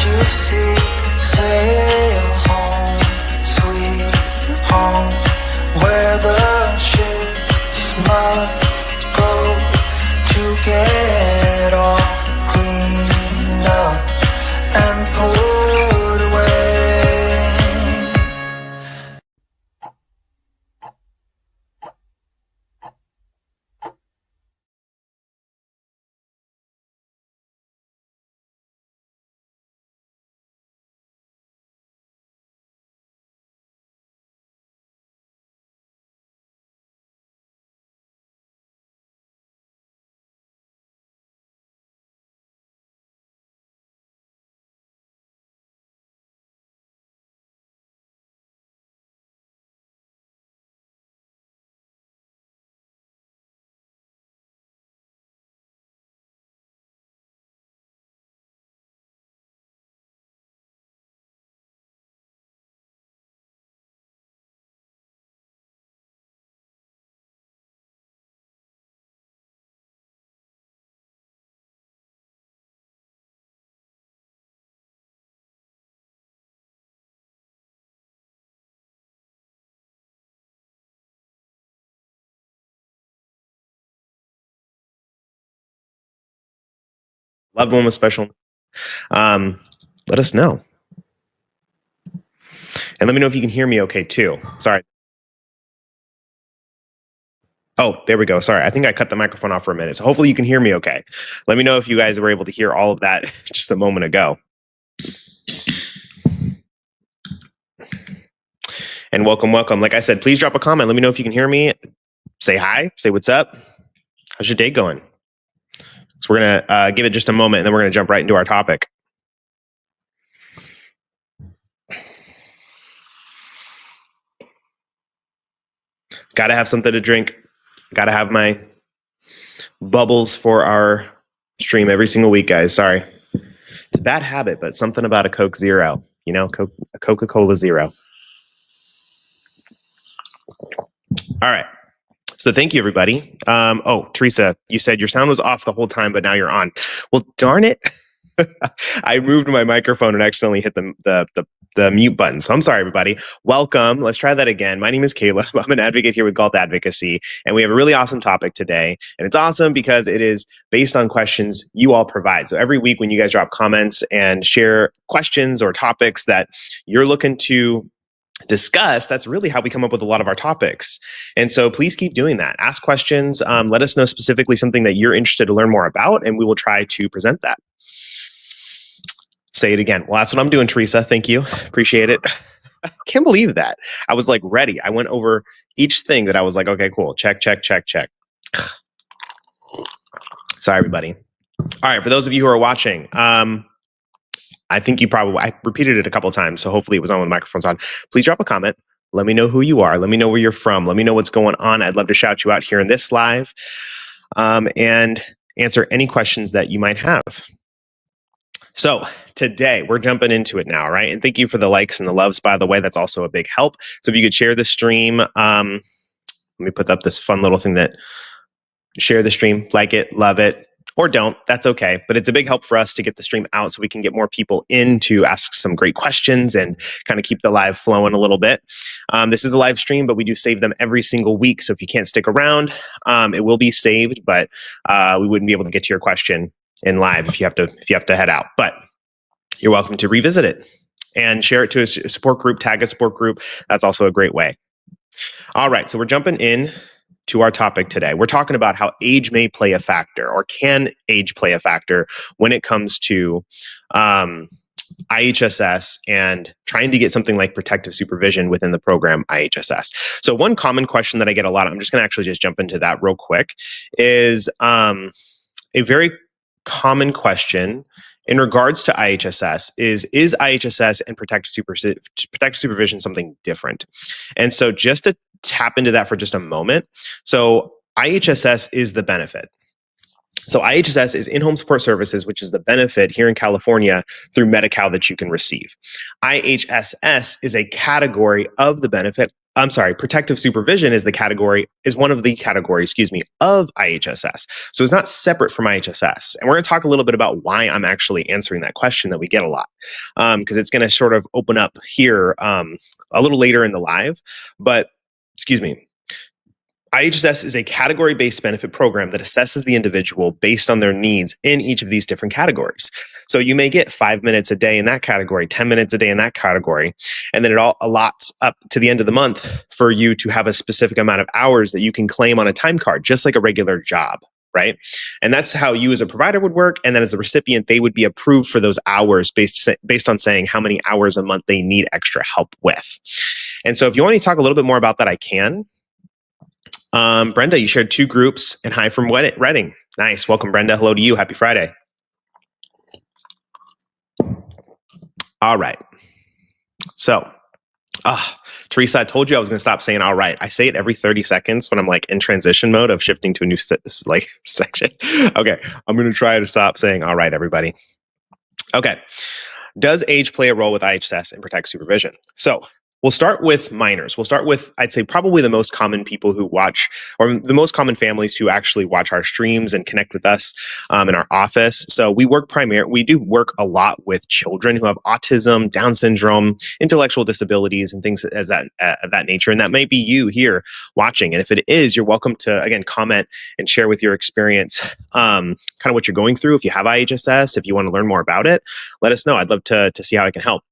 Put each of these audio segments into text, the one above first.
you see? Sail home, sweet home, where the ships must go to get all cleaned up and put away. Loved one with special, let us know. And let me know if you can hear me okay too. Sorry. Oh, there we go. Sorry. I think I cut the microphone off for a minute. So hopefully you can hear me okay. Let me know if you guys were able to hear all of that just a moment ago. And welcome, welcome. Like I said, please drop a comment. Let me know if you can hear me. Say hi, say what's up. How's your day going? So we're going to give it just a moment, and then we're going to jump right into our topic. Got to have something to drink. Got to have my bubbles for our stream every single week, guys. Sorry. It's a bad habit, but something about a Coke Zero, you know, a Coca-Cola Zero. All right. So thank you, everybody. Oh, Teresa, you said your sound was off the whole time, but now you're on. Well, darn it. I moved my microphone and accidentally hit the mute button. So I'm sorry, everybody. Welcome. Let's try that again. My name is Caleb. I'm an advocate here with Galt Advocacy, and we have a really awesome topic today. And it's awesome because it is based on questions you all provide. So every week when you guys drop comments and share questions or topics that you're looking to discuss, that's really how we come up with a lot of our topics. And so please keep doing that. Ask questions. Let us know specifically something that you're interested to learn more about, and we will try to present that. Say it again. Well, that's what I'm doing, Teresa. Thank you. Appreciate it. I can't believe that. I was like ready. I went over each thing that I was like, okay, cool. Check, check, check, check. Sorry, everybody. All right. For those of you who are watching, I think I repeated it a couple of times, so hopefully it was on when the microphone's on. Please drop a comment. Let me know who you are. Let me know where you're from. Let me know what's going on. I'd love to shout you out here in this live and answer any questions that you might have. So today we're jumping into it now, right? And thank you for the likes and the loves, by the way. That's also a big help. So if you could share the stream, let me put up this fun little thing that share the stream, like it, love it, or don't, that's okay. But it's a big help for us to get the stream out so we can get more people in to ask some great questions and kind of keep the live flowing a little bit. This is a live stream, but we do save them every single week. So if you can't stick around, it will be saved, but we wouldn't be able to get to your question in live if you have to head out. But you're welcome to revisit it and share it to a support group, tag a support group. That's also a great way. All right, so we're jumping in to our topic today. We're talking about how age may play a factor, or can age play a factor when it comes to IHSS and trying to get something like protective supervision within the program IHSS. So one common question that I get a lot, I'm just going to actually just jump into that real quick, is a very common question in regards to IHSS is IHSS and protective supervision something different? And so just to tap into that for just a moment. So IHSS is the benefit. So IHSS is in-home support services, which is the benefit here in California through Medi-Cal that you can receive. IHSS is a category of the benefit protective supervision is one of the categories, of IHSS. So it's not separate from IHSS. And we're going to talk a little bit about why I'm actually answering that question that we get a lot, because it's going to sort of open up here a little later in the live. But IHSS is a category-based benefit program that assesses the individual based on their needs in each of these different categories. So you may get 5 minutes a day in that category, 10 minutes a day in that category, and then it all allots up to the end of the month for you to have a specific amount of hours that you can claim on a time card, just like a regular job, right? And that's how you as a provider would work. And then as a recipient, they would be approved for those hours based on saying how many hours a month they need extra help with. And so if you want me to talk a little bit more about that, I can. Brenda, you shared 2 groups, and hi from Reading. Nice. Welcome, Brenda. Hello to you. Happy Friday. All right. So, Teresa, I told you I was going to stop saying all right. I say it every 30 seconds when I'm like in transition mode of shifting to a new section. Okay. I'm going to try to stop saying all right, everybody. Okay. Does age play a role with IHSS and protect supervision? So we'll start with minors. We'll start with, I'd say, probably the most common people who watch, or the most common families who actually watch our streams and connect with us in our office. So we do work a lot with children who have autism, Down syndrome, intellectual disabilities, and things of that nature. And that may be you here watching. And if it is, you're welcome to, again, comment and share with your experience, kind of what you're going through. If you have IHSS, if you want to learn more about it, let us know. I'd love to see how I can help.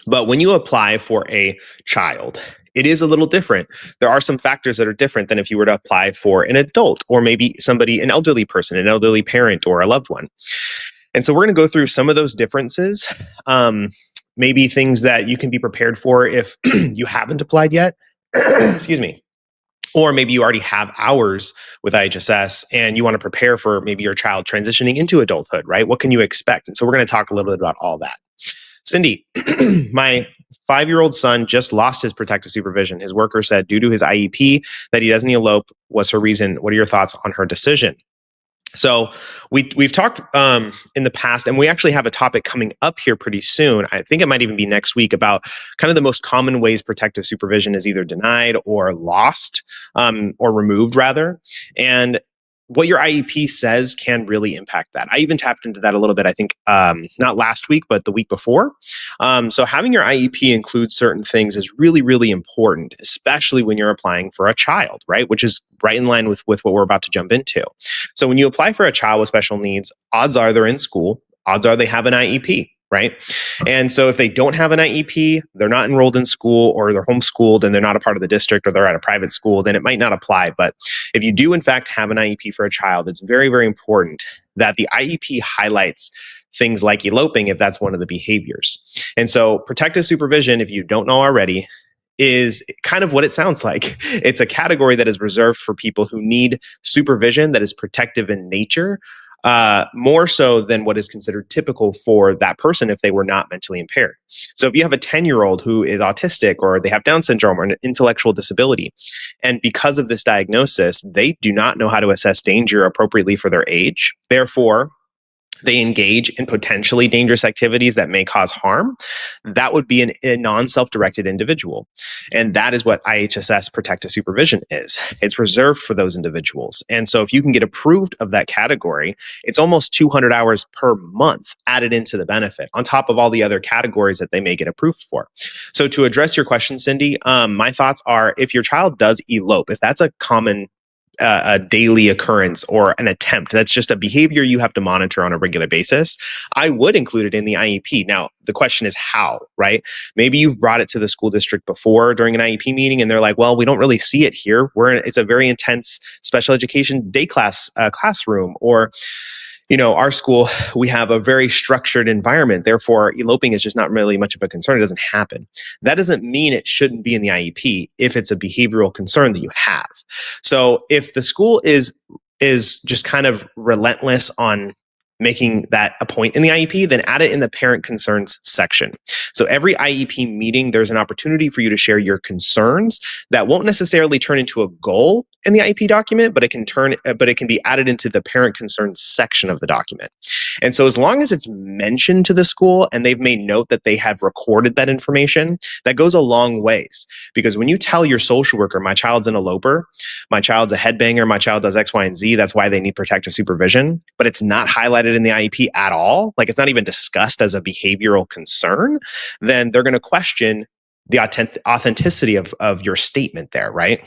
But when you apply for a child, it is a little different. There are some factors that are different than if you were to apply for an adult, or maybe an elderly person, an elderly parent, or a loved one. And so we're going to go through some of those differences, maybe things that you can be prepared for if you haven't applied yet. Excuse me. Or maybe you already have hours with IHSS and you want to prepare for maybe your child transitioning into adulthood, right? What can you expect? And so we're going to talk a little bit about all that. Cindy, my 5-year-old son just lost his protective supervision. His worker said due to his IEP that he doesn't elope was her reason. What are your thoughts on her decision? So we've talked in the past, and we actually have a topic coming up here pretty soon. I think it might even be next week, about kind of the most common ways protective supervision is either denied or lost, or removed rather. And what your IEP says can really impact that. I even tapped into that a little bit, I think, not last week, but the week before. So having your IEP include certain things is really, really important, especially when you're applying for a child, right? Which is right in line with what we're about to jump into. So when you apply for a child with special needs, odds are they're in school. Odds are they have an IEP, right? And so if they don't have an IEP, they're not enrolled in school, or they're homeschooled and they're not a part of the district, or they're at a private school, then it might not apply. But if you do in fact have an IEP for a child, it's very, very important that the IEP highlights things like eloping if that's one of the behaviors. And so protective supervision, if you don't know already, is kind of what it sounds like. It's a category that is reserved for people who need supervision that is protective in nature, more so than what is considered typical for that person if they were not mentally impaired. So if you have a 10-year-old who is autistic, or they have Down syndrome, or an intellectual disability, and because of this diagnosis, they do not know how to assess danger appropriately for their age, therefore they engage in potentially dangerous activities that may cause harm, that would be a non-self-directed individual. And that is what IHSS protective supervision is. It's reserved for those individuals. And so if you can get approved of that category, it's almost 200 hours per month added into the benefit, on top of all the other categories that they may get approved for. So to address your question, Cindy, my thoughts are, if your child does elope, if that's a common a daily occurrence or an attempt, that's just a behavior you have to monitor on a regular basis, I would include it in the IEP. Now, the question is how, right? Maybe you've brought it to the school district before during an IEP meeting, and they're like, well, we don't really see it here. It's a very intense special education day classroom, or our school, we have a very structured environment. Therefore, eloping is just not really much of a concern. It doesn't happen. That doesn't mean it shouldn't be in the IEP if it's a behavioral concern that you have. So if the school is just kind of relentless on making that a point in the IEP, then add it in the parent concerns section. So every IEP meeting, there's an opportunity for you to share your concerns that won't necessarily turn into a goal, in the IEP document, but it can be added into the parent concern section of the document. And so as long as it's mentioned to the school and they've made note that they have recorded that information, that goes a long ways. Because when you tell your social worker, my child's an eloper, my child's a headbanger, my child does X, Y, and Z, that's why they need protective supervision, but it's not highlighted in the IEP at all, like it's not even discussed as a behavioral concern, then they're going to question the authenticity of your statement there, right?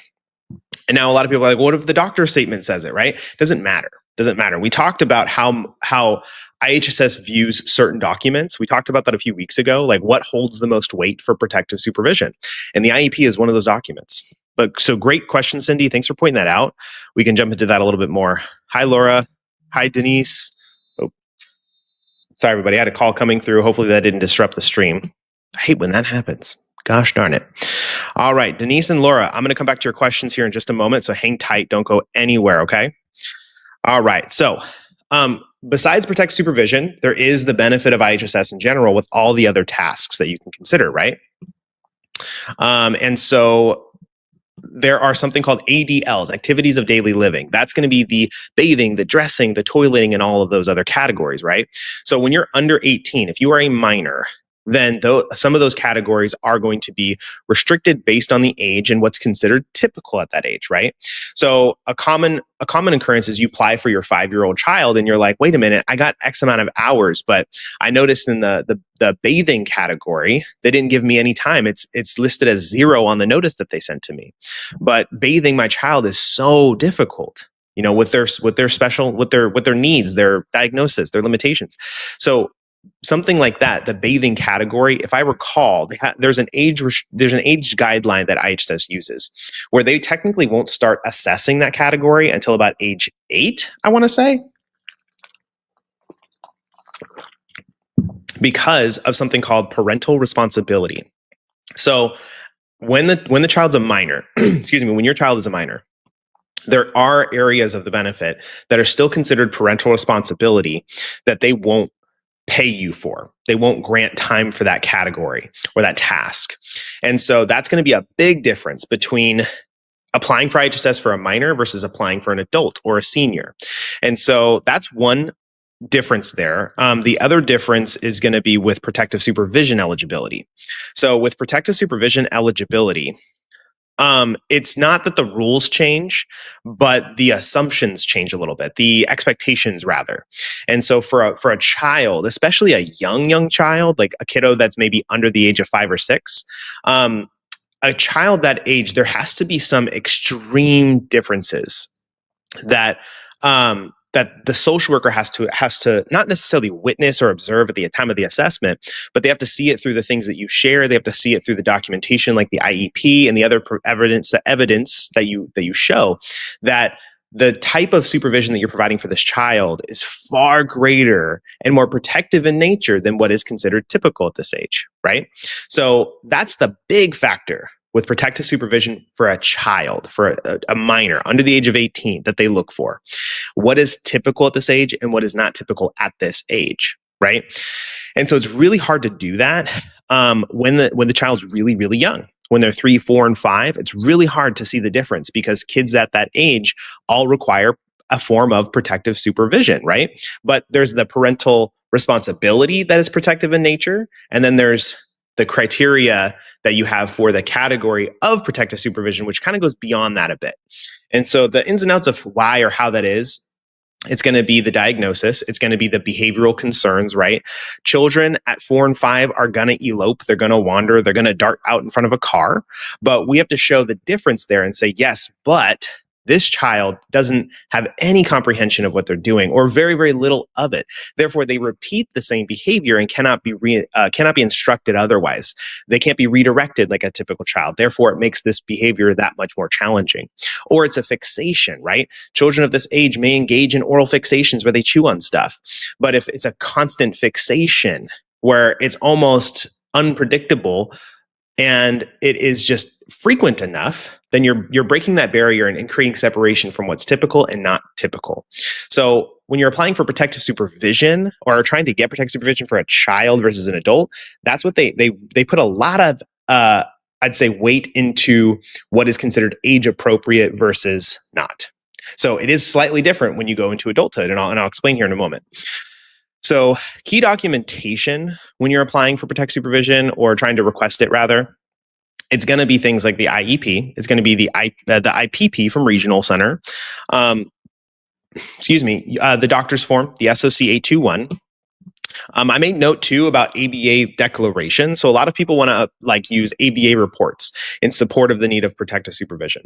And now a lot of people are like, what if the doctor's statement says it, right? Doesn't matter. We talked about how IHSS views certain documents. We talked about that a few weeks ago, like what holds the most weight for protective supervision. And the IEP is one of those documents. But so great question, Cindy. Thanks for pointing that out. We can jump into that a little bit more. Hi, Laura. Hi, Denise. Oh, sorry, everybody. I had a call coming through. Hopefully that didn't disrupt the stream. I hate when that happens. Gosh darn it. All right, Denise and Laura, I'm going to come back to your questions here in just a moment. So hang tight. Don't go anywhere, okay? All right. So besides protective supervision, there is the benefit of IHSS in general with all the other tasks that you can consider, right? And so there are something called ADLs, activities of daily living. That's going to be the bathing, the dressing, the toileting, and all of those other categories, right? So when you're under 18, if you are a minor, then some of those categories are going to be restricted based on the age and what's considered typical at that age, right? So a common occurrence is you apply for your 5-year-old child and you're like, wait a minute, I got X amount of hours, but I noticed in the bathing category, they didn't give me any time. It's listed as 0 on the notice that they sent to me. But bathing my child is so difficult, you know, with their needs, their diagnosis, their limitations. So something like that, the bathing category, if I recall, there's an age guideline that IHSS uses where they technically won't start assessing that category until about age 8, I want to say, because of something called parental responsibility. So when the child's a minor, excuse me, when your child is a minor, there are areas of the benefit that are still considered parental responsibility that they won't pay you for. They won't grant time for that category or that task. And so that's going to be a big difference between applying for IHSS for a minor versus applying for an adult or a senior. And so that's one difference there. The other difference is going to be with protective supervision eligibility. So with protective supervision eligibility, it's not that the rules change, but the assumptions change a little bit, the expectations rather. And so for a child, especially a young child, like a kiddo that's maybe under the age of 5 or 6, a child that age, there has to be some extreme differences that that the social worker has to not necessarily witness or observe at the time of the assessment, but they have to see it through the things that you share. They have to see it through the documentation, like the IEP and the other evidence that you show, that the type of supervision that you're providing for this child is far greater and more protective in nature than what is considered typical at this age, right? So that's the big factor with protective supervision for a child, for a minor under the age of 18 that they look for. What is typical at this age and what is not typical at this age, right? And so it's really hard to do that when the child's really, really young. When they're 3, 4, and 5, it's really hard to see the difference because kids at that age all require a form of protective supervision, right? But there's the parental responsibility that is protective in nature, and then there's the criteria that you have for the category of protective supervision, which kind of goes beyond that a bit. And so the ins and outs of why or how that is, it's going to be the diagnosis. It's going to be the behavioral concerns, right? Children at 4 and 5 are going to elope. They're going to wander. They're going to dart out in front of a car. But we have to show the difference there and say, yes, but this child doesn't have any comprehension of what they're doing or very, very little of it. Therefore, they repeat the same behavior and cannot be instructed otherwise. They can't be redirected like a typical child. Therefore, it makes this behavior that much more challenging. Or it's a fixation, right? Children of this age may engage in oral fixations where they chew on stuff. But if it's a constant fixation where it's almost unpredictable and it is just frequent enough, then you're breaking that barrier and creating separation from what's typical and not typical. So when you're applying for protective supervision or trying to get protective supervision for a child versus an adult, that's what they put a lot of I'd say, weight into what is considered age appropriate versus not. So it is slightly different when you go into adulthood, and I'll explain here in a moment. So key documentation when you're applying for protective supervision or trying to request it, rather, it's going to be things like the IEP. It's going to be the IPP from Regional Center. The doctor's form, the SOC 821. I made note too about ABA declaration. So a lot of people want to use ABA reports in support of the need of protective supervision.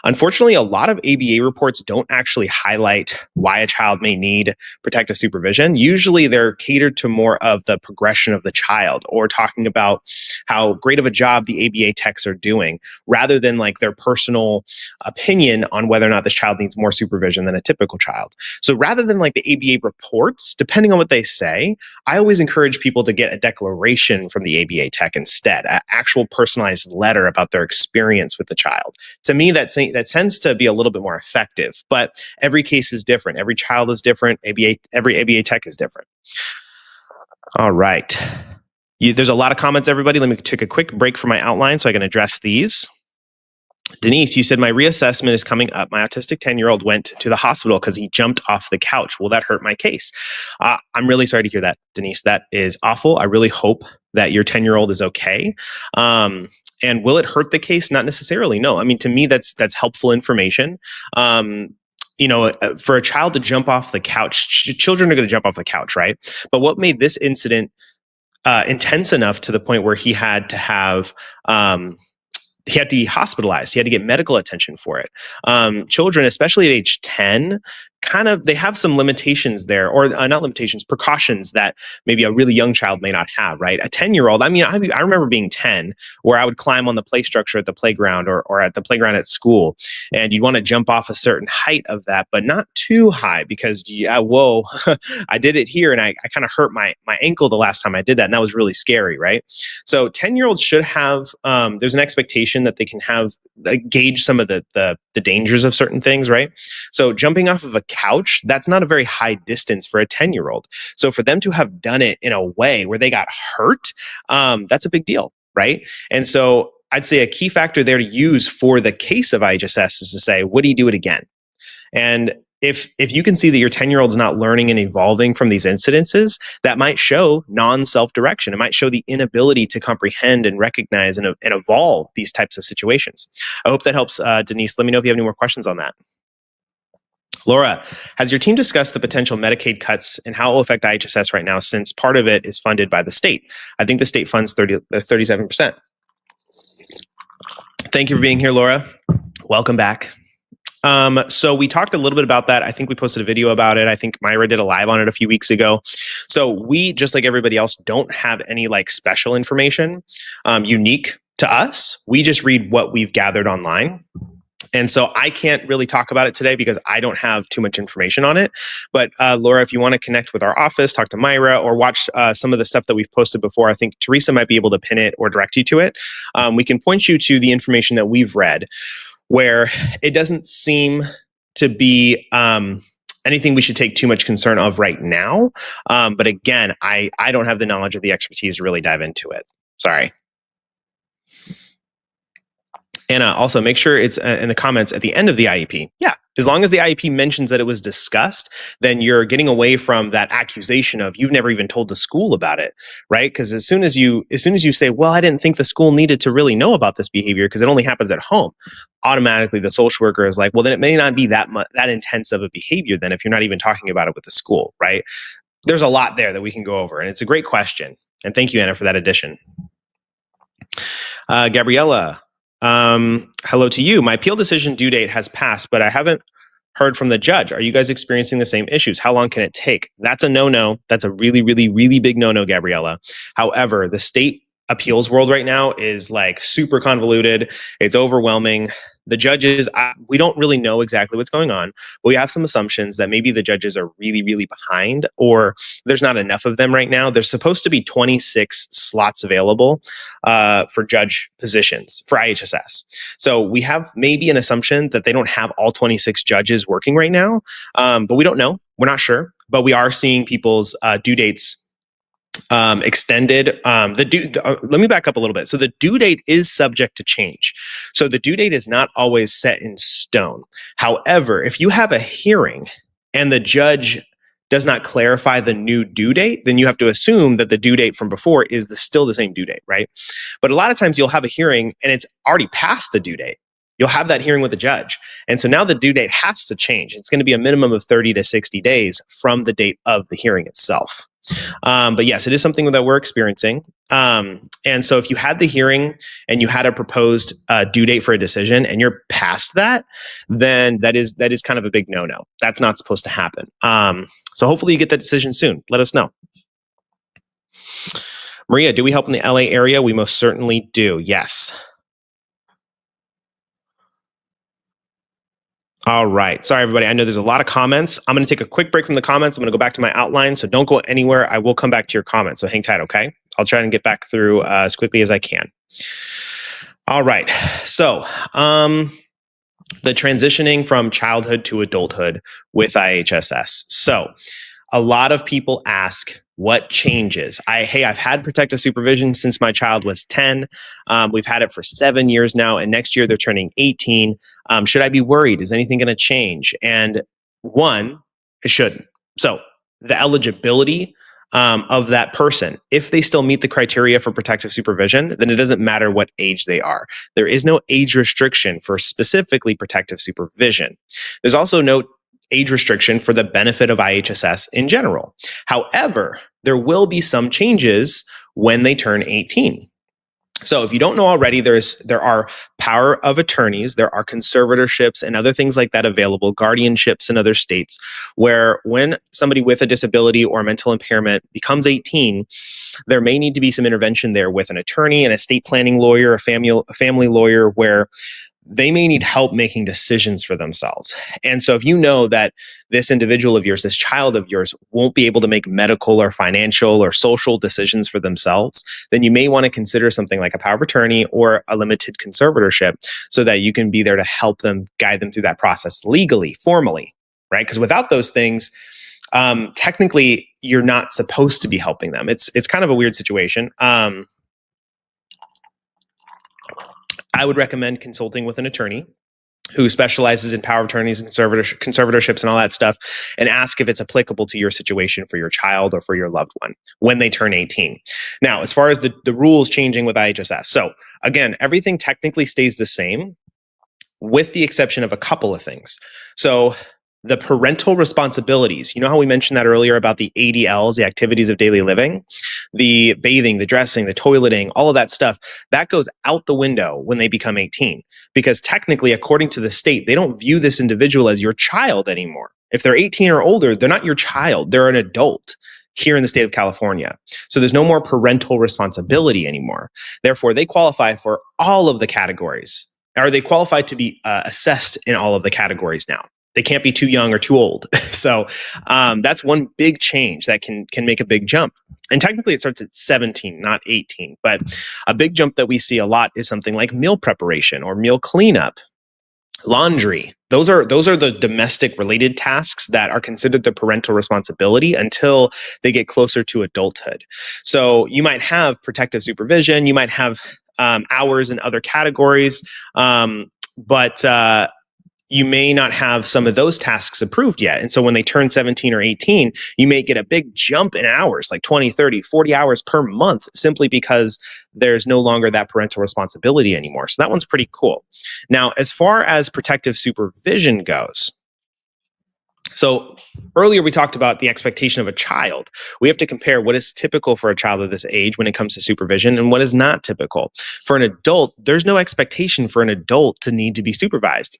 Unfortunately, a lot of ABA reports don't actually highlight why a child may need protective supervision. Usually they're catered to more of the progression of the child or talking about how great of a job the ABA techs are doing, rather than their personal opinion on whether or not this child needs more supervision than a typical child. So rather than the ABA reports, depending on what they say, I always encourage people to get a declaration from the ABA tech instead, an actual personalized letter about their experience with the child. To me, that tends to be a little bit more effective, but every case is different. Every child is different. Every ABA tech is different. All right. There's a lot of comments, everybody. Let me take a quick break from my outline so I can address these. Denise, you said my reassessment is coming up. My autistic 10-year-old went to the hospital because he jumped off the couch. Will that hurt my case? I'm really sorry to hear that, Denise. That is awful. I really hope that your 10-year-old is okay. And will it hurt the case? Not necessarily. No. I mean, to me, that's helpful information. For a child to jump off the couch, children are going to jump off the couch, right? But what made this incident intense enough to the point where he had to be hospitalized. He had to get medical attention for it. Children, especially at age 10, they have some limitations there, or not limitations, precautions that maybe a really young child may not have, right? A 10-year-old, I remember being 10, where I would climb on the play structure at the playground or at the playground at school, and you'd want to jump off a certain height of that, but not too high, because, I did it here, and I kind of hurt my ankle the last time I did that, and that was really scary, right? So 10-year-olds should have, there's an expectation that they can have, gauge some of the dangers of certain things, right? So jumping off of a couch, that's not a very high distance for a 10-year-old. So for them to have done it in a way where they got hurt, that's a big deal, right? And so I'd say a key factor there to use for the case of IHSS is to say, would he do it again? And if you can see that your 10-year-old's not learning and evolving from these incidences, that might show non-self-direction. It might show the inability to comprehend and recognize and evolve these types of situations. I hope that helps, Denise. Let me know if you have any more questions on that. Laura, has your team discussed the potential Medicaid cuts and how it will affect IHSS right now, since part of it is funded by the state? I think the state funds 37%. Thank you for being here, Laura. Welcome back. So we talked a little bit about that. I think we posted a video about it. I think Myra did a live on it a few weeks ago. So we, just like everybody else, don't have any special information unique to us. We just read what we've gathered online. And so I can't really talk about it today because I don't have too much information on it. But Laura, if you want to connect with our office, talk to Myra, or watch some of the stuff that we've posted before, I think Teresa might be able to pin it or direct you to it. We can point you to the information that we've read, where it doesn't seem to be anything we should take too much concern of right now. But again, I don't have the knowledge or the expertise to really dive into it. Sorry. Anna, also make sure it's in the comments at the end of the IEP. Yeah, as long as the IEP mentions that it was discussed, then you're getting away from that accusation of you've never even told the school about it, right? Because as soon as you say, well, I didn't think the school needed to really know about this behavior because it only happens at home, automatically the social worker is like, well, then it may not be that intense of a behavior then if you're not even talking about it with the school, right? There's a lot there that we can go over, and it's a great question. And thank you, Anna, for that addition. Gabriella. Hello to you. My appeal decision due date has passed, but I haven't heard from the judge. Are you guys experiencing the same issues? How long can it take? That's a no-no. That's a really, really, really big no-no, Gabriella. However, the state appeals world right now is super convoluted. It's overwhelming. The judges, we don't really know exactly what's going on, but we have some assumptions that maybe the judges are really, really behind, or there's not enough of them right now. There's supposed to be 26 slots available for judge positions for IHSS. So we have maybe an assumption that they don't have all 26 judges working right now, but we don't know. We're not sure, but we are seeing people's due dates extended. Let me back up a little bit. So the due date is subject to change. So the due date is not always set in stone. However, if you have a hearing and the judge does not clarify the new due date, then you have to assume that the due date from before is still the same due date, right? But a lot of times you'll have a hearing and it's already past the due date. You'll have that hearing with the judge. And so now the due date has to change. It's going to be a minimum of 30 to 60 days from the date of the hearing itself. But yes, it is something that we're experiencing. And so if you had the hearing and you had a proposed due date for a decision and you're past that, then that is kind of a big no-no. That's not supposed to happen. So hopefully you get that decision soon. Let us know. Maria, do we help in the LA area? We most certainly do. Yes. All right. Sorry, everybody. I know there's a lot of comments. I'm going to take a quick break from the comments. I'm going to go back to my outline. So don't go anywhere. I will come back to your comments. So hang tight, okay? I'll try and get back through as quickly as I can. All right. So the transitioning from childhood to adulthood with IHSS. So a lot of people ask, what changes? Hey, I've had protective supervision since my child was 10. We've had it for 7 years now, and next year they're turning 18. Should I be worried? Is anything going to change? And one, it shouldn't. So the eligibility of that person, if they still meet the criteria for protective supervision, then it doesn't matter what age they are. There is no age restriction for specifically protective supervision. There's also no age restriction for the benefit of IHSS in general. However, there will be some changes when they turn 18. So if you don't know already, there are power of attorneys, there are conservatorships and other things like that available, guardianships in other states, where when somebody with a disability or mental impairment becomes 18, there may need to be some intervention there with an attorney, an estate planning lawyer, a family lawyer, where they may need help making decisions for themselves. And so if you know that this individual of yours, this child of yours, won't be able to make medical or financial or social decisions for themselves, then you may want to consider something like a power of attorney or a limited conservatorship so that you can be there to help them, guide them through that process legally, formally, right? Because without those things, technically, you're not supposed to be helping them. It's kind of a weird situation. I would recommend consulting with an attorney who specializes in power of attorneys and conservatorships and all that stuff, and ask if it's applicable to your situation for your child or for your loved one when they turn 18. Now, as far as the rules changing with IHSS, so again, everything technically stays the same with the exception of a couple of things. So the parental responsibilities, you know how we mentioned that earlier about the ADLs, the activities of daily living, the bathing, the dressing, the toileting, all of that stuff, that goes out the window when they become 18. Because technically, according to the state, they don't view this individual as your child anymore. If they're 18 or older, they're not your child, they're an adult here in the state of California. So there's no more parental responsibility anymore. Therefore, they qualify for all of the categories, or they qualify to be assessed in all of the categories now. They can't be too young or too old. So that's one big change that can make a big jump. And technically it starts at 17, not 18. But a big jump that we see a lot is something like meal preparation or meal cleanup, laundry. Those are the domestic related tasks that are considered the parental responsibility until they get closer to adulthood. So you might have protective supervision, you might have hours in other categories, but you may not have some of those tasks approved yet. And so when they turn 17 or 18, you may get a big jump in hours, like 20, 30, 40 hours per month, simply because there's no longer that parental responsibility anymore. So that one's pretty cool. Now, as far as protective supervision goes, so earlier we talked about the expectation of a child. We have to compare what is typical for a child of this age when it comes to supervision and what is not typical. For an adult, there's no expectation for an adult to need to be supervised,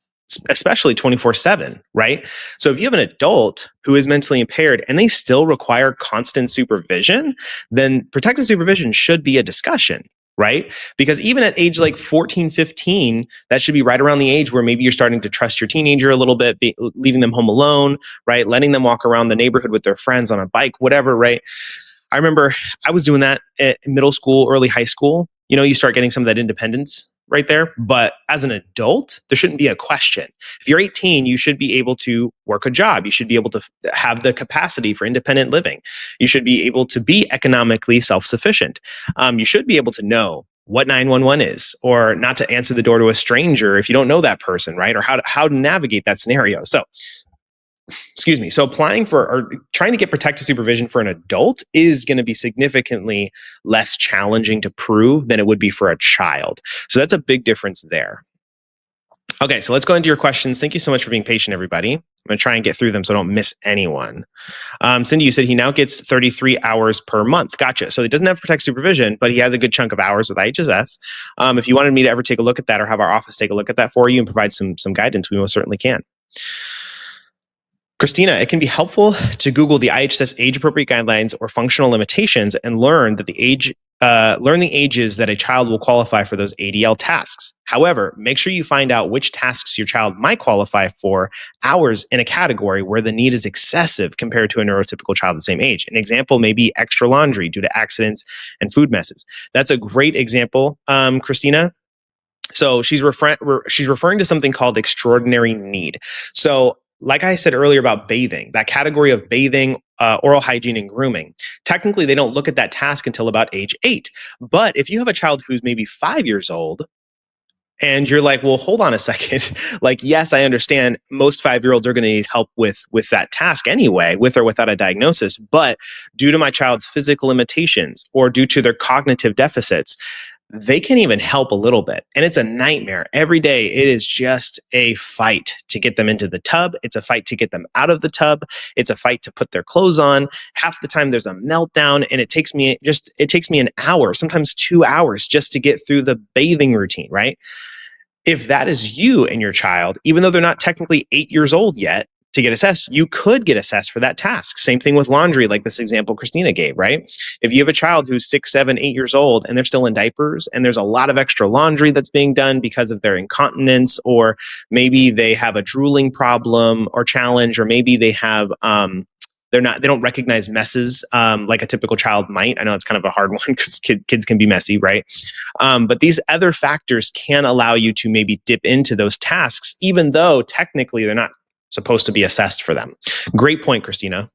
especially 24/7, right? So if you have an adult who is mentally impaired and they still require constant supervision, then protective supervision should be a discussion, right? Because even at age like 14, 15, that should be right around the age where maybe you're starting to trust your teenager a little bit, leaving them home alone, right? Letting them walk around the neighborhood with their friends on a bike, whatever, right? I remember I was doing that in middle school, early high school. You know, you start getting some of that independence right there. But as an adult, there shouldn't be a question. If you're 18, you should be able to work a job. You should be able to have the capacity for independent living. You should be able to be economically self-sufficient. You should be able to know what 911 is, or not to answer the door to a stranger if you don't know that person, right? Or how to navigate that scenario. So, excuse me. So applying for or trying to get protective supervision for an adult is going to be significantly less challenging to prove than it would be for a child. So that's a big difference there. Okay, so let's go into your questions. Thank you so much for being patient, everybody. I'm going to try and get through them so I don't miss anyone. Cindy, you said he now gets 33 hours per month. Gotcha. So he doesn't have protective supervision, but he has a good chunk of hours with IHSS. If you wanted me to ever take a look at that or have our office take a look at that for you and provide some guidance, we most certainly can. Christina, it can be helpful to Google the IHSS age-appropriate guidelines or functional limitations and learn the ages that a child will qualify for those ADL tasks. However, make sure you find out which tasks your child might qualify for hours in a category where the need is excessive compared to a neurotypical child the same age. An example may be extra laundry due to accidents and food messes. That's a great example, Christina. So she's referring to something called extraordinary need. So like I said earlier about bathing, that category of bathing, oral hygiene, and grooming, technically they don't look at that task until about age 8. But if you have a child who's maybe 5 years old, and you're like, well, hold on a second. Like, yes, I understand most 5-year-olds are going to need help with that task anyway, with or without a diagnosis. But due to my child's physical limitations or due to their cognitive deficits, they can even help a little bit. And it's a nightmare. Every day, it is just a fight to get them into the tub. It's a fight to get them out of the tub. It's a fight to put their clothes on. Half the time there's a meltdown, and it takes me an hour, sometimes 2 hours just to get through the bathing routine, right? If that is you and your child, even though they're not technically 8 years old yet, to get assessed, you could get assessed for that task. Same thing with laundry, like this example Christina gave, right? If you have a child who's 6, 7, 8 years old and they're still in diapers and there's a lot of extra laundry that's being done because of their incontinence, or maybe they have a drooling problem or challenge, or maybe they have they don't recognize messes like a typical child might. I know it's kind of a hard one because kids can be messy, right? But these other factors can allow you to maybe dip into those tasks, even though technically they're not supposed to be assessed for them. Great point, Christina.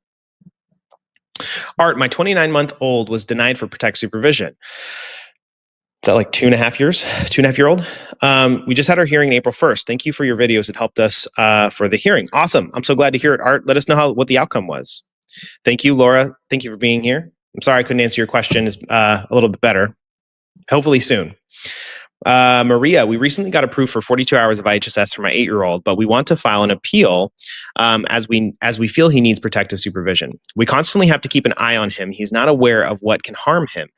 Art, my 29-month-old was denied for protect supervision. Is that like 2.5 years? 2.5-year-old? We just had our hearing April 1st. Thank you for your videos. It helped us for the hearing. Awesome. I'm so glad to hear it, Art. Let us know what the outcome was. Thank you, Laura. Thank you for being here. I'm sorry I couldn't answer your question a little bit better. Hopefully soon. Maria, we recently got approved for 42 hours of IHSS for my 8-year-old, but we want to file an appeal as we feel he needs protective supervision. We constantly have to keep an eye on him. He's not aware of what can harm him.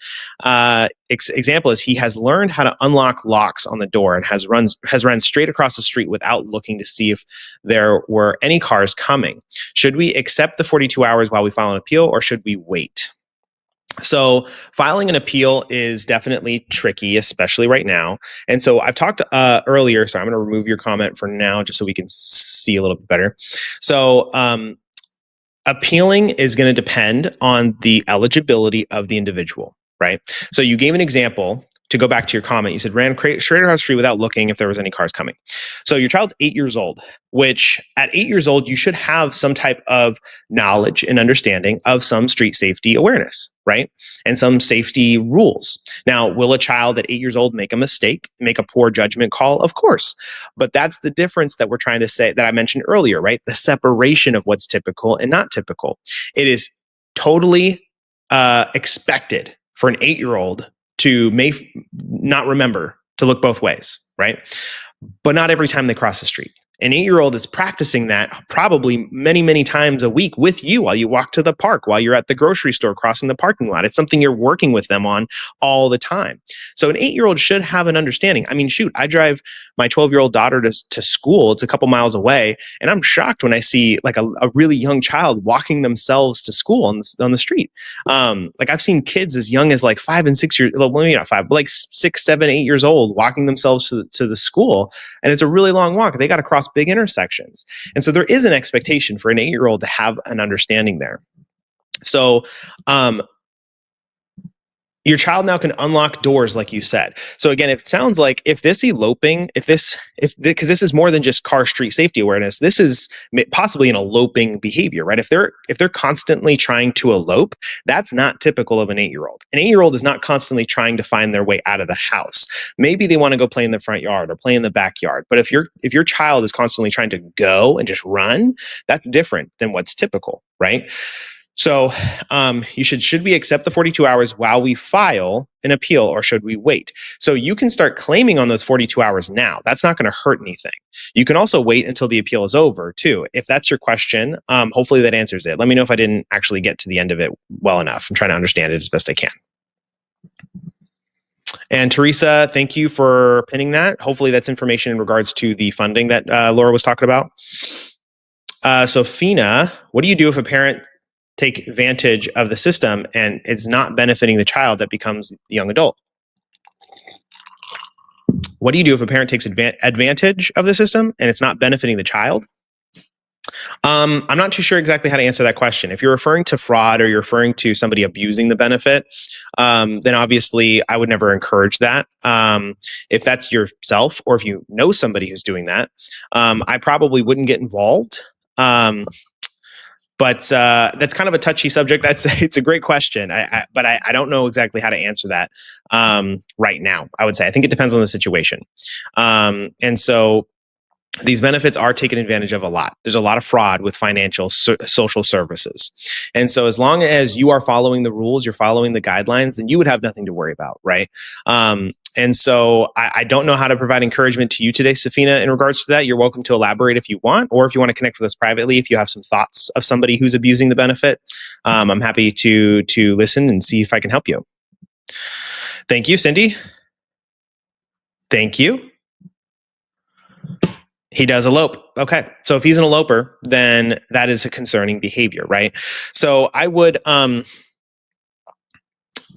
Example is he has learned how to unlock locks on the door and has run straight across the street without looking to see if there were any cars coming. Should we accept the 42 hours while we file an appeal, or should we wait? So filing an appeal is definitely tricky, especially right now. And so I've talked earlier, so I'm going to remove your comment for now just so we can see a little bit better. So appealing is going to depend on the eligibility of the individual, right? So you gave an example. To go back to your comment, you said ran straight across the street without looking if there was any cars coming. So your child's 8 years old, which at 8 years old, you should have some type of knowledge and understanding of some street safety awareness, right? And some safety rules. Now, will a child at 8 years old make a mistake, make a poor judgment call? Of course. But that's the difference that we're trying to say, that I mentioned earlier, right? The separation of what's typical and not typical. It is totally expected for an 8-year-old to not remember to look both ways, right? But not every time they cross the street. An 8-year-old is practicing that probably many, many times a week with you while you walk to the park, while you're at the grocery store crossing the parking lot. It's something you're working with them on all the time. So an 8-year-old should have an understanding. I mean, shoot, I drive my 12-year-old daughter to school. It's a couple miles away. And I'm shocked when I see like a really young child walking themselves to school on the street. Like I've seen kids as young as like 5 and 6 years, well, maybe not 5, but like 6, 7, 8 years old walking themselves to the school. And it's a really long walk. They got to cross big intersections. And so there is an expectation for an 8-year-old to have an understanding there. So, your child now can unlock doors, like you said. So again, it sounds like if this eloping, because this is more than just car street safety awareness, this is possibly an eloping behavior, right? If they're constantly trying to elope, that's not typical of an 8-year-old. An 8-year-old is not constantly trying to find their way out of the house. Maybe they want to go play in the front yard or play in the backyard. But if your child is constantly trying to go and just run, that's different than what's typical, right? So should we accept the 42 hours while we file an appeal, or should we wait? So you can start claiming on those 42 hours now. That's not going to hurt anything. You can also wait until the appeal is over too. If that's your question, hopefully that answers it. Let me know if I didn't actually get to the end of it well enough. I'm trying to understand it as best I can. And Teresa, thank you for pinning that. Hopefully that's information in regards to the funding that Laura was talking about. So Fina, what do you do if a parent take advantage of the system and it's not benefiting the child that becomes the young adult? What do you do if a parent takes advantage of the system and it's not benefiting the child? I'm not too sure exactly how to answer that question. If you're referring to fraud or you're referring to somebody abusing the benefit, then obviously I would never encourage that. If that's yourself or if you know somebody who's doing that, I probably wouldn't get involved. But that's kind of a touchy subject. It's a great question, but I don't know exactly how to answer that right now. I would say I think it depends on the situation, and so these benefits are taken advantage of a lot. There's a lot of fraud with financial social services, and so as long as you are following the rules, you're following the guidelines, then you would have nothing to worry about, right? And so I don't know how to provide encouragement to you today, Safina, in regards to that. You're welcome to elaborate if you want, or if you want to connect with us privately, if you have some thoughts of somebody who's abusing the benefit, I'm happy to listen and see if I can help you. Thank you, Cindy. Thank you. He does elope. Okay. So if he's an eloper, then that is a concerning behavior, right? So I would,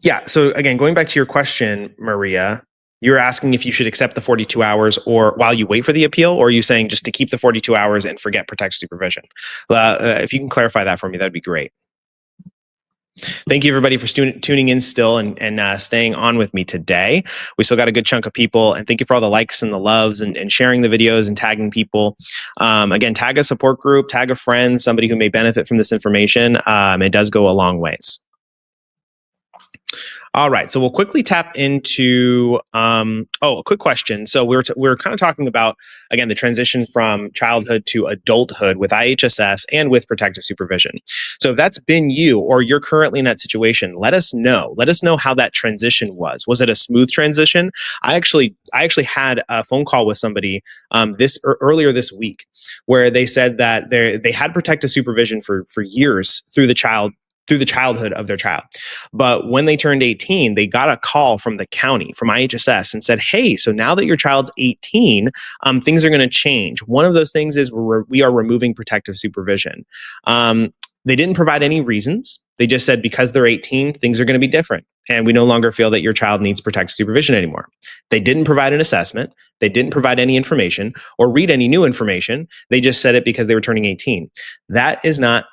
yeah. So again, going back to your question, Maria, you're asking if you should accept the 42 hours or while you wait for the appeal, or are you saying just to keep the 42 hours and forget protective supervision? If you can clarify that for me, that'd be great. Thank you, everybody, for tuning in still and staying on with me today. We still got a good chunk of people, and thank you for all the likes and the loves and sharing the videos and tagging people. Again, tag a support group, tag a friend, somebody who may benefit from this information. It does go a long ways. All right, so we'll quickly tap into, a quick question. So we're kind of talking about, again, the transition from childhood to adulthood with IHSS and with protective supervision. So if that's been you or you're currently in that situation, let us know. Let us know how that transition was. Was it a smooth transition? I actually had a phone call with somebody earlier this week where they said that they had protective supervision for years through the childhood of their child. But when they turned 18, they got a call from the county, from IHSS, and said, hey, so now that your child's 18, things are going to change. One of those things is we are removing protective supervision. They didn't provide any reasons. They just said, because they're 18, things are going to be different. And we no longer feel that your child needs protective supervision anymore. They didn't provide an assessment. They didn't provide any information or read any new information. They just said it because they were turning 18. That is not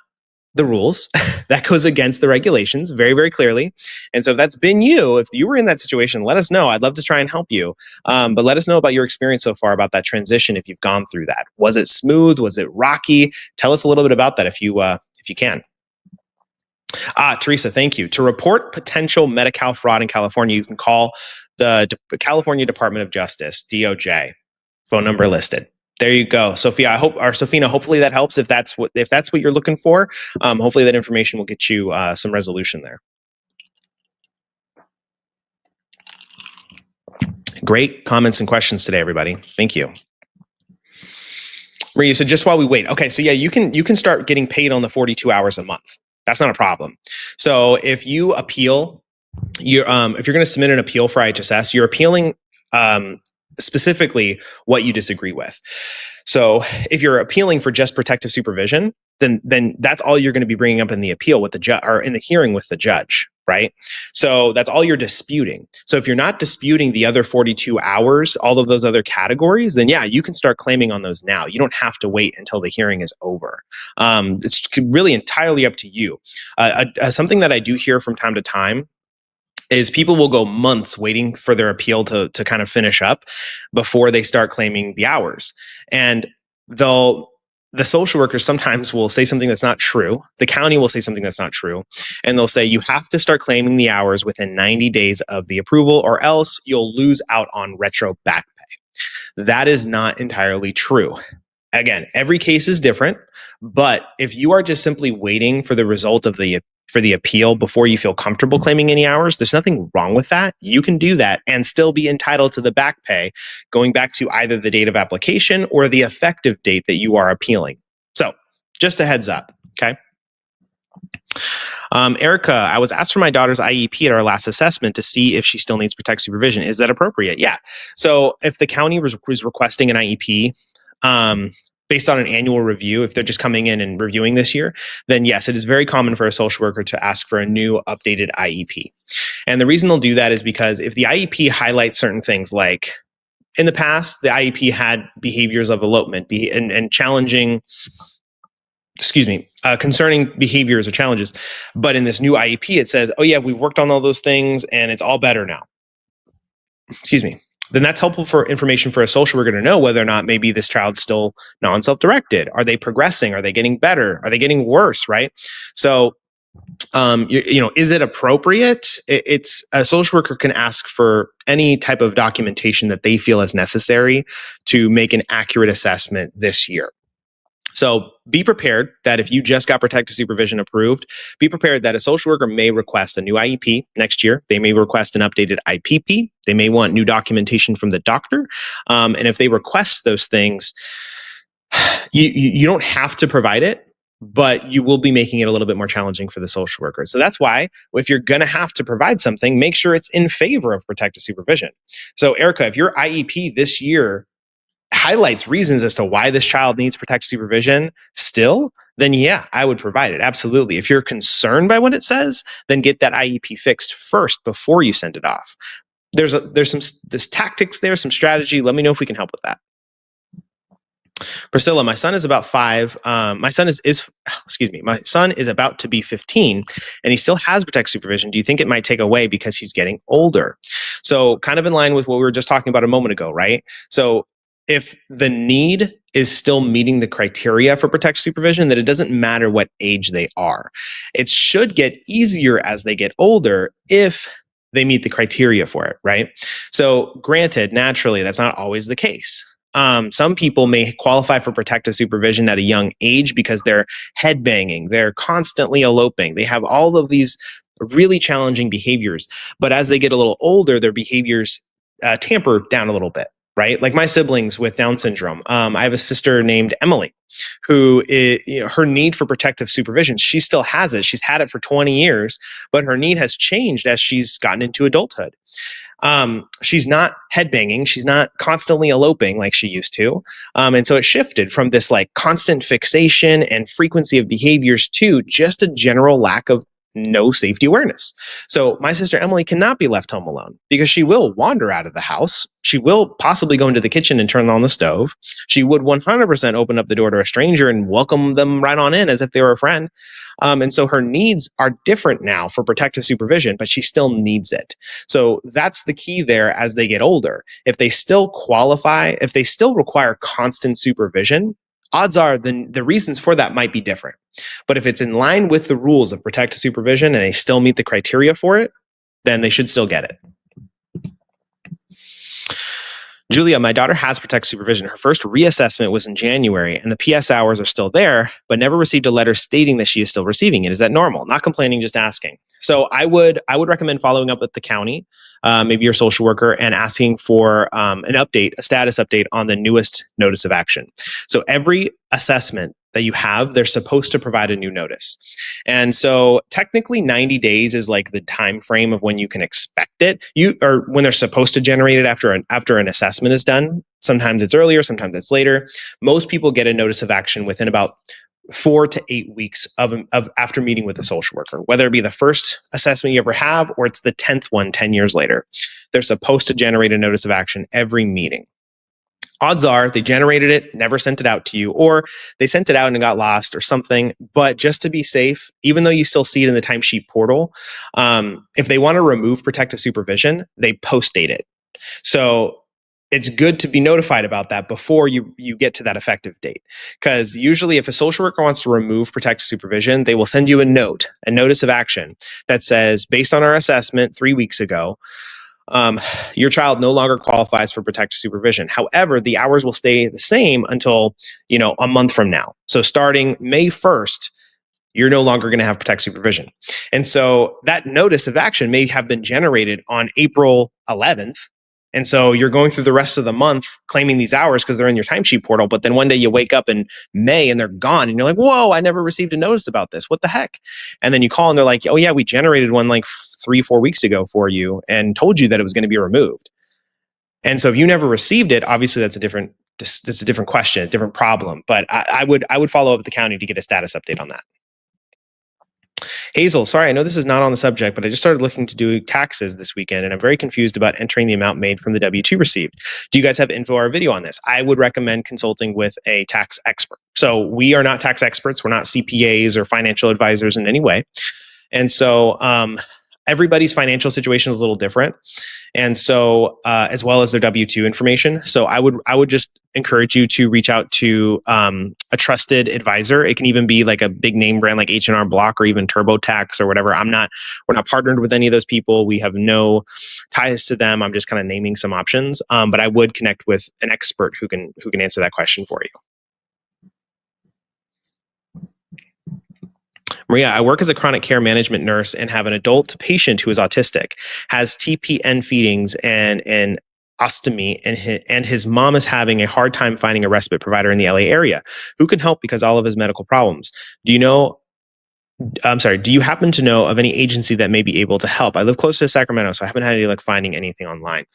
the rules. That goes against the regulations very, very clearly. And so if that's been you, if you were in that situation, let us know. I'd love to try and help you. But let us know about your experience so far about that transition if you've gone through that. Was it smooth? Was it rocky? Tell us a little bit about that if you can. Teresa, thank you. To report potential Medi-Cal fraud in California, you can call the California Department of Justice, DOJ. Phone number listed. There you go, Sophia. Sophina, hopefully that helps. If that's what you're looking for, hopefully that information will get you some resolution there. Great comments and questions today, everybody. Thank you. Maria said, just while we wait. Okay, so yeah, you can start getting paid on the 42 hours a month. That's not a problem. So if you appeal, if you're going to submit an appeal for IHSS, you're appealing specifically what you disagree with. So if you're appealing for just protective supervision, then that's all you're going to be bringing up in the appeal with the judge or in the hearing with the judge, right? So that's all you're disputing. So if you're not disputing the other 42 hours, all of those other categories, then yeah, you can start claiming on those now. You don't have to wait until the hearing is over. It's really entirely up to you. Something that I do hear from time to time is people will go months waiting for their appeal to kind of finish up before they start claiming the hours. And the social workers sometimes will say something that's not true. The county will say something that's not true. And they'll say, you have to start claiming the hours within 90 days of the approval, or else you'll lose out on retro back pay. That is not entirely true. Again, every case is different, but if you are just simply waiting for the result of the appeal before you feel comfortable claiming any hours, there's nothing wrong with that. You can do that and still be entitled to the back pay, going back to either the date of application or the effective date that you are appealing. So just a heads up, okay? Erica, I was asked for my daughter's IEP at our last assessment to see if she still needs protective supervision. Is that appropriate? Yeah. So if the county was requesting an IEP, based on an annual review, if they're just coming in and reviewing this year, then yes, it is very common for a social worker to ask for a new updated IEP. And the reason they'll do that is because if the IEP highlights certain things, like in the past, the IEP had behaviors of elopement and challenging, concerning behaviors or challenges. But in this new IEP, it says, oh yeah, we've worked on all those things and it's all better now. Then that's helpful for information for a social worker to know whether or not maybe this child's still non-self-directed. Are they progressing? Are they getting better? Are they getting worse, right? So, is it appropriate? It's a social worker can ask for any type of documentation that they feel is necessary to make an accurate assessment this year. So be prepared that if you just got protective supervision approved, be prepared that a social worker may request a new IEP next year. They may request an updated IPP. They may want new documentation from the doctor. And if they request those things, you don't have to provide it, but you will be making it a little bit more challenging for the social worker. So that's why if you're going to have to provide something, make sure it's in favor of protective supervision. So Erica, if your IEP this year highlights reasons as to why this child needs protective supervision still, then yeah, I would provide it. Absolutely. If you're concerned by what it says, then get that IEP fixed first before you send it off. There's tactics there, some strategy. Let me know if we can help with that. Priscilla, my son is about 5. My son is about to be 15 and he still has protective supervision. Do you think it might take away because he's getting older? So kind of in line with what we were just talking about a moment ago, right? So if the need is still meeting the criteria for protective supervision, that it doesn't matter what age they are. It should get easier as they get older if they meet the criteria for it, right? So granted, naturally, that's not always the case. Some people may qualify for protective supervision at a young age because they're headbanging, they're constantly eloping, they have all of these really challenging behaviors. But as they get a little older, their behaviors tamper down a little bit. Right? Like my siblings with Down syndrome. I have a sister named Emily who her need for protective supervision, she still has it. She's had it for 20 years, but her need has changed as she's gotten into adulthood. She's not headbanging. She's not constantly eloping like she used to. And so it shifted from this like constant fixation and frequency of behaviors to just a general lack of no safety awareness. So my sister Emily cannot be left home alone because she will wander out of the house. She will possibly go into the kitchen and turn on the stove. She would 100% open up the door to a stranger and welcome them right on in as if they were a friend. And so her needs are different now for protective supervision, but she still needs it. So that's the key there as they get older. If they still qualify, if they still require constant supervision, odds are the reasons for that might be different. But if it's in line with the rules of protective supervision and they still meet the criteria for it, then they should still get it. Julia, my daughter has protective supervision. Her first reassessment was in January and the PS hours are still there, but never received a letter stating that she is still receiving it. Is that normal? Not complaining, just asking. So I would recommend following up with the county, maybe your social worker, and asking for an update, a status update on the newest notice of action. So every assessment that you have, they're supposed to provide a new notice. And so technically 90 days is like the time frame of when you can expect it. Or when they're supposed to generate it after an assessment is done. Sometimes it's earlier, sometimes it's later. Most people get a notice of action within about 4 to 8 weeks of after meeting with a social worker, whether it be the first assessment you ever have or it's the 10th one 10 years later. They're supposed to generate a notice of action every meeting. odds are they generated it, never sent it out to you, or they sent it out and it got lost or something. But just to be safe, even though you still see it in the timesheet portal, if they want to remove protective supervision, they post date it. So it's good to be notified about that before you get to that effective date. Because usually if a social worker wants to remove protective supervision, they will send you a notice of action that says, based on our assessment 3 weeks ago, your child no longer qualifies for protective supervision. However, the hours will stay the same until, a month from now. So starting May 1st, you're no longer going to have protective supervision. And so that notice of action may have been generated on April 11th. And so you're going through the rest of the month claiming these hours because they're in your timesheet portal. But then one day you wake up in May and they're gone. And you're like, whoa, I never received a notice about this. What the heck? And then you call and they're like, oh yeah, we generated one like 3-4 weeks ago for you and told you that it was going to be removed. And so if you never received it, obviously that's a different question, a different problem. But I would follow up with the county to get a status update on that. Hazel, sorry, I know this is not on the subject, but I just started looking to do taxes this weekend, and I'm very confused about entering the amount made from the W-2 received. Do you guys have info or video on this? I would recommend consulting with a tax expert. So we are not tax experts. We're not CPAs or financial advisors in any way. And so everybody's financial situation is a little different. And so, as well as their W-2 information. So I would just encourage you to reach out to a trusted advisor. It can even be like a big name brand like H&R Block or even TurboTax or whatever. We're not partnered with any of those people. We have no ties to them. I'm just kind of naming some options. But I would connect with an expert who can answer that question for you. Maria, I work as a chronic care management nurse and have an adult patient who is autistic, has TPN feedings and an ostomy, and his mom is having a hard time finding a respite provider in the LA area who can help because all of his medical problems. Do you happen to know of any agency that may be able to help? I live close to Sacramento, so I haven't had any luck finding anything online.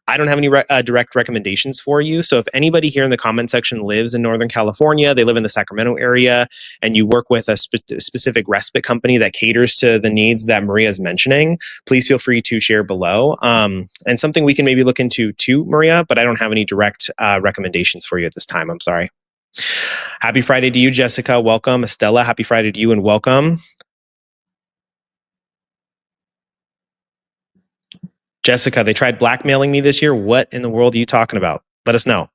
I don't have any direct recommendations for you. So if anybody here in the comment section lives in Northern California, they live in the Sacramento area, and you work with a specific respite company that caters to the needs that Maria is mentioning, please feel free to share below. And something we can maybe look into too, Maria, but I don't have any direct recommendations for you at this time. I'm sorry. Happy Friday to you, Jessica. Welcome. Estella, happy Friday to you and welcome. Jessica, they tried blackmailing me this year. What in the world are you talking about? Let us know.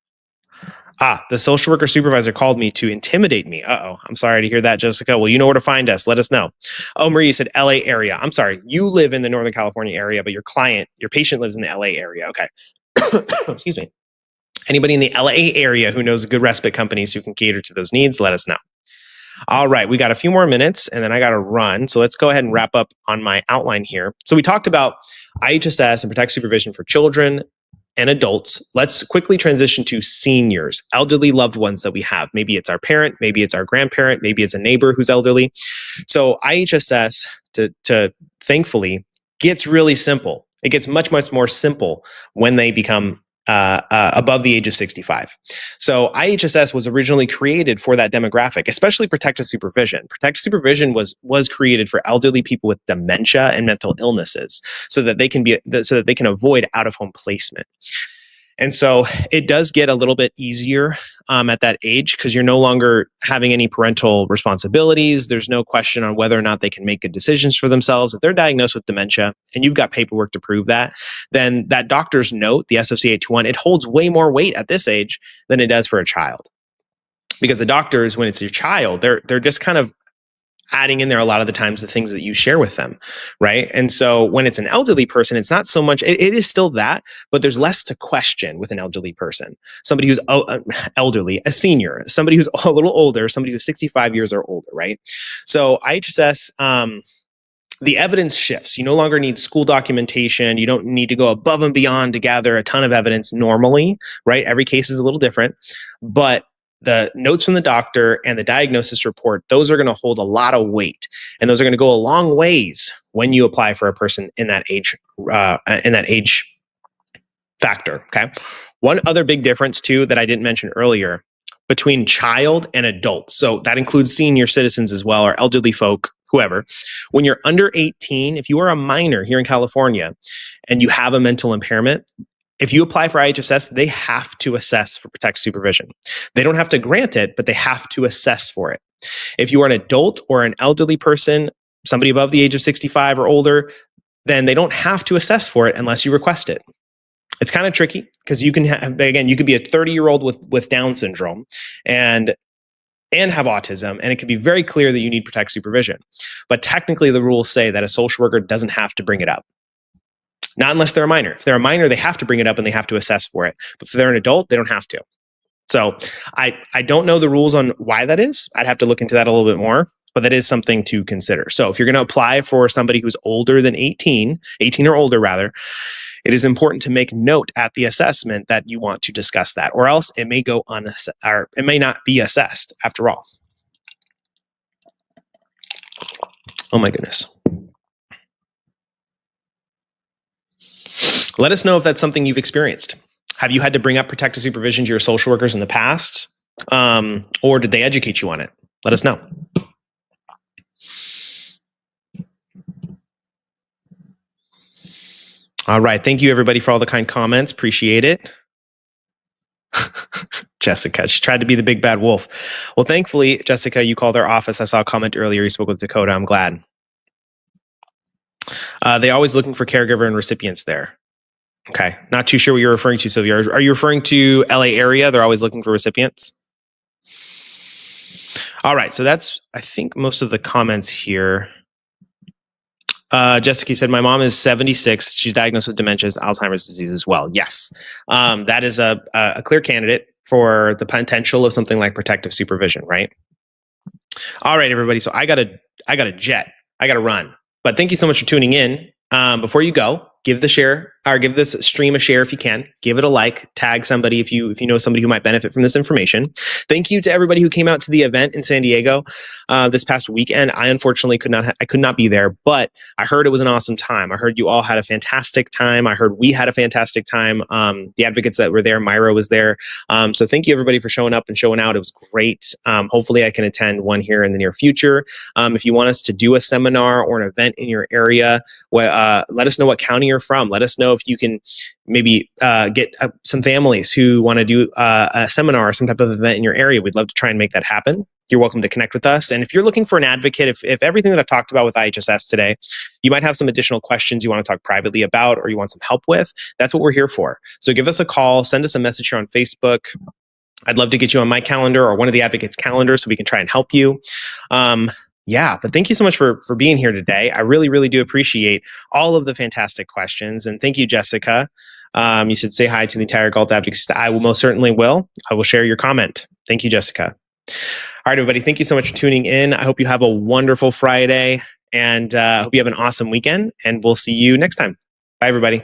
The social worker supervisor called me to intimidate me. Uh-oh. I'm sorry to hear that, Jessica. Well, you know where to find us. Let us know. Oh, Marie, you said LA area. I'm sorry. You live in the Northern California area, but your patient lives in the LA area. Okay. Excuse me. Anybody in the LA area who knows good respite companies who can cater to those needs, let us know. All right, we got a few more minutes and then I got to run. So let's go ahead and wrap up on my outline here. So we talked about IHSS and protective supervision for children and adults. Let's quickly transition to seniors, elderly loved ones that we have. Maybe it's our parent, maybe it's our grandparent, maybe it's a neighbor who's elderly. So IHSS, to thankfully, gets really simple. It gets much, much more simple when they become above the age of 65. So IHSS was originally created for that demographic, especially protective supervision. Protective supervision was created for elderly people with dementia and mental illnesses, so that they can avoid out-of-home placement. And so it does get a little bit easier at that age because you're no longer having any parental responsibilities. There's no question on whether or not they can make good decisions for themselves. If they're diagnosed with dementia and you've got paperwork to prove that, then that doctor's note, the SOC 821, it holds way more weight at this age than it does for a child. Because the doctors, when it's your child, they're just kind of adding in there a lot of the times the things that you share with them, right? And so when it's an elderly person, it's not so much, it is still that, but there's less to question with an elderly person. Somebody who's elderly, a senior, somebody who's a little older, somebody who's 65 years or older, right? So IHSS, the evidence shifts. You no longer need school documentation. You don't need to go above and beyond to gather a ton of evidence normally, right? Every case is a little different, but the notes from the doctor and the diagnosis report, those are going to hold a lot of weight, and those are going to go a long ways when you apply for a person in that age factor. Okay. One other big difference too that I didn't mention earlier between child and adult. So that includes senior citizens as well, or elderly folk, whoever. When you're under 18, if you are a minor here in California and you have a mental impairment, if you apply for IHSS, they have to assess for protective supervision. They don't have to grant it, but they have to assess for it. If you are an adult or an elderly person, somebody above the age of 65 or older, then they don't have to assess for it unless you request it. It's kind of tricky because you can have, again, you could be a 30-year-old with Down syndrome and have autism, and it can be very clear that you need protective supervision. But technically, the rules say that a social worker doesn't have to bring it up. Not unless they're a minor. If they're a minor, they have to bring it up and they have to assess for it. But if they're an adult, they don't have to. So I don't know the rules on why that is. I'd have to look into that a little bit more, but that is something to consider. So if you're going to apply for somebody who's older than 18 or older rather, it is important to make note at the assessment that you want to discuss that, or else it may go or it may not be assessed after all. Oh my goodness. Let us know if that's something you've experienced. Have you had to bring up protective supervision to your social workers in the past? Or did they educate you on it? Let us know. All right. Thank you, everybody, for all the kind comments. Appreciate it. Jessica, she tried to be the big bad wolf. Well, thankfully, Jessica, you called our office. I saw a comment earlier. You spoke with Dakota. I'm glad. They're always looking for caregiver and recipients there. Okay. Not too sure what you're referring to, Sylvia. Are you referring to LA area? They're always looking for recipients? All right. So that's, I think, most of the comments here. Jessica said, my mom is 76. She's diagnosed with dementia, Alzheimer's disease as well. Yes. That is a clear candidate for the potential of something like protective supervision, right? All right, everybody. So I got a jet. I got to run. But thank you so much for tuning in. Before you go, give this stream a share if you can. Give it a like. Tag somebody if you know somebody who might benefit from this information. Thank you to everybody who came out to the event in San Diego this past weekend. I unfortunately could not be there, but I heard it was an awesome time. I heard you all had a fantastic time. I heard we had a fantastic time. The advocates that were there, Myra was there. So thank you everybody for showing up and showing out. It was great. Hopefully I can attend one here in the near future. If you want us to do a seminar or an event in your area, let us know what county you're from. Let us know if you can maybe get some families who want to do a seminar or some type of event in your area. We'd love to try and make that happen. You're welcome to connect with us. And if you're looking for an advocate, if everything that I've talked about with IHSS today, you might have some additional questions you want to talk privately about or you want some help with, that's what we're here for. So give us a call, send us a message here on Facebook. I'd love to get you on my calendar or one of the advocates' calendars so we can try and help you. Yeah, but thank you so much for being here today. I really, really do appreciate all of the fantastic questions. And thank you, Jessica. You said say hi to the entire Galt Advocacy. I will most certainly will. I will share your comment. Thank you, Jessica. All right, everybody. Thank you so much for tuning in. I hope you have a wonderful Friday and I hope you have an awesome weekend. And we'll see you next time. Bye, everybody.